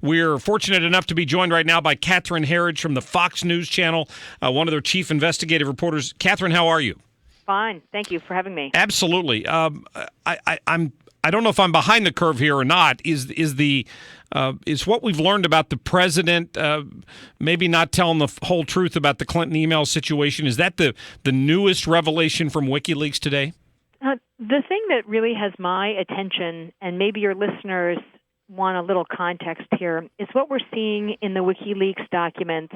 We're fortunate enough to be joined right now by Catherine Herridge from the Fox News Channel, one of their chief investigative reporters. Catherine, how are you? Fine. Thank you for having me. Absolutely. I don't know if I'm behind the curve here or not. Is what we've learned about the president maybe not telling the whole truth about the Clinton email situation? Is that the newest revelation from WikiLeaks today? The thing that really has my attention, and maybe your listeners want a little context here, is what we're seeing in the WikiLeaks documents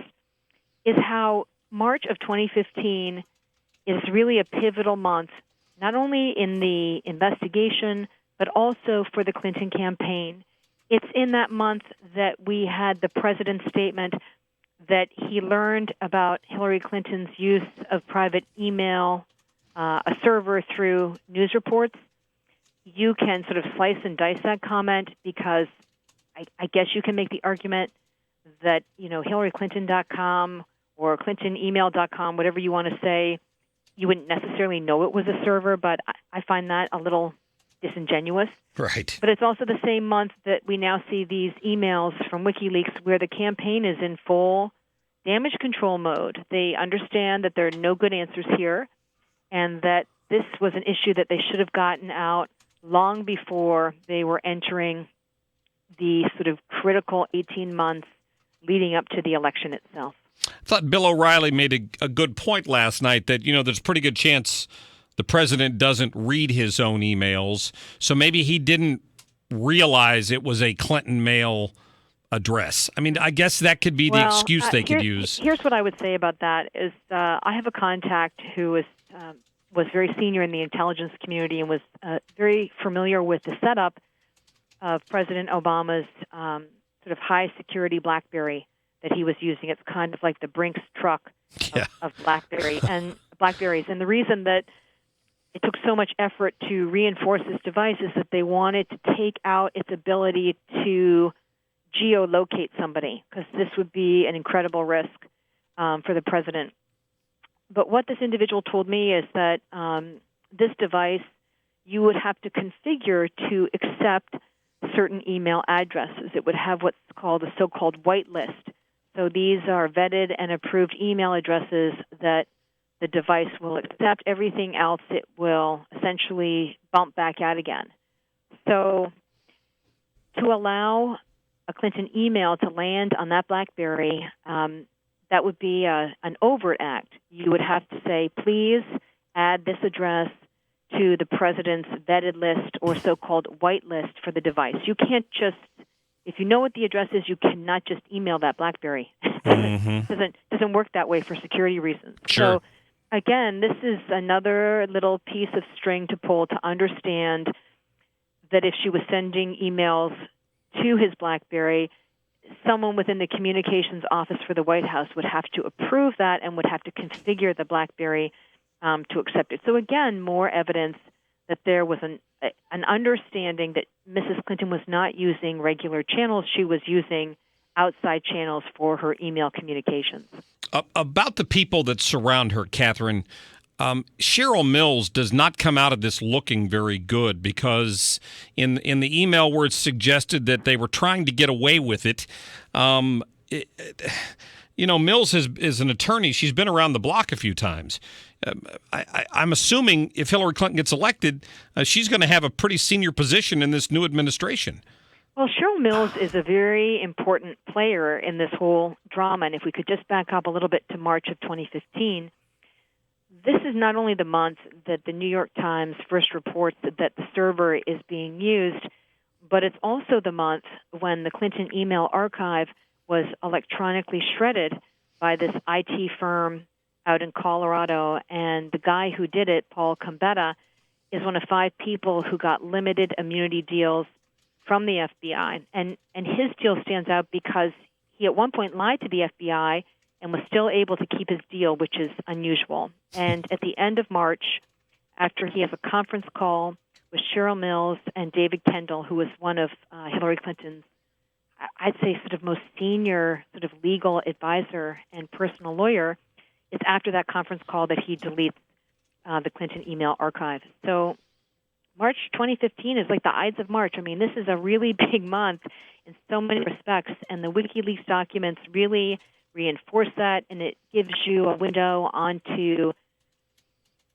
is how March of 2015 is really a pivotal month, not only in the investigation, but also for the Clinton campaign. It's in that month that we had the president's statement that he learned about Hillary Clinton's use of private email, a server through news reports. You can sort of slice and dice that comment because I guess you can make the argument that, HillaryClinton.com or ClintonEmail.com, whatever you want to say, you wouldn't necessarily know it was a server, but I find that a little disingenuous. Right. But it's also the same month that we now see these emails from WikiLeaks where the campaign is in full damage control mode. They understand that there are no good answers here and that this was an issue that they should have gotten out long before they were entering the sort of critical 18 months leading up to the election itself. I thought Bill O'Reilly made a good point last night that, there's a pretty good chance the president doesn't read his own emails. So maybe he didn't realize it was a Clinton mail address. I mean, I guess that could be the excuse they could use. Here's what I would say about that is I have a contact who was very senior in the intelligence community and was very familiar with the setup of President Obama's sort of high-security BlackBerry that he was using. It's kind of like the Brinks truck of BlackBerries. And the reason that it took so much effort to reinforce this device is that they wanted to take out its ability to geolocate somebody, because this would be an incredible risk for the president. But what this individual told me is that this device, you would have to configure to accept certain email addresses. It would have what's called a so-called whitelist. So these are vetted and approved email addresses that the device will accept. Everything else it will essentially bump back out again. So to allow a Clinton email to land on that BlackBerry, that would be an overt act. You would have to say, please add this address to the president's vetted list or so-called whitelist for the device. You can't just, if you know what the address is, you cannot just email that BlackBerry. It doesn't work that way for security reasons. Sure. So, again, this is another little piece of string to pull to understand that if she was sending emails to his BlackBerry, someone within the communications office for the White House would have to approve that and would have to configure the BlackBerry to accept it. So again, more evidence that there was an understanding that Mrs. Clinton was not using regular channels. She was using outside channels for her email communications. About the people that surround her, Catherine, Cheryl Mills does not come out of this looking very good because in the email where it's suggested that they were trying to get away with it, Mills is an attorney. She's been around the block a few times. I'm assuming if Hillary Clinton gets elected, she's going to have a pretty senior position in this new administration. Well, Cheryl Mills is a very important player in this whole drama. And if we could just back up a little bit to March of 2015, this is not only the month that the New York Times first reports that the server is being used, but it's also the month when the Clinton email archive was electronically shredded by this IT firm out in Colorado. And the guy who did it, Paul Combetta, is one of 5 people who got limited immunity deals from the FBI. And his deal stands out because he at one point lied to the FBI and was still able to keep his deal, which is unusual. And at the end of March, after he has a conference call with Cheryl Mills and David Kendall, who was one of Hillary Clinton's, I'd say, sort of most senior sort of legal advisor and personal lawyer, it's after that conference call that he deletes the Clinton email archive. So March 2015 is like the Ides of March. I mean, this is a really big month in so many respects, and the WikiLeaks documents really reinforce that, and it gives you a window onto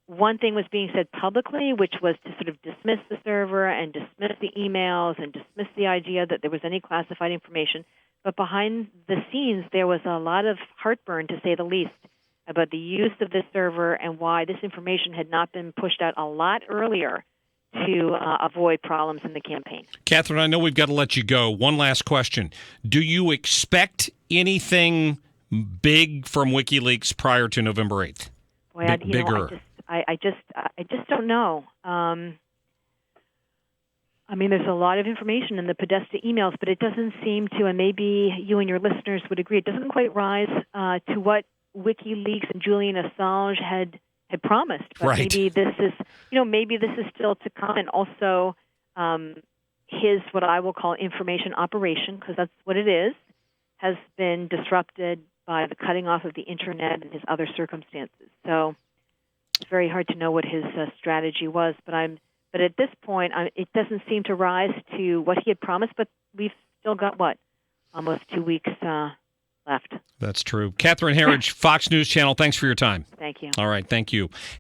one thing was being said publicly, which was to sort of dismiss the server and dismiss the emails and dismiss the idea that there was any classified information. But behind the scenes, there was a lot of heartburn, to say the least, about the use of this server and why this information had not been pushed out a lot earlier to avoid problems in the campaign. Catherine, I know we've got to let you go. One last question. Do you expect anything big from WikiLeaks prior to November 8th? Boy, bigger. I just don't know. I mean, there's a lot of information in the Podesta emails, but it doesn't seem to, and maybe you and your listeners would agree, it doesn't quite rise to what WikiLeaks and Julian Assange had promised. But right. maybe this is still to come, and also his what I will call information operation, because that's what it is, has been disrupted by the cutting off of the internet and his other circumstances. So it's very hard to know what his strategy was, but at this point, it doesn't seem to rise to what he had promised. But we've still got almost 2 weeks left. That's true. Catherine Herridge, Fox News Channel. Thanks for your time. Thank you. All right, thank you.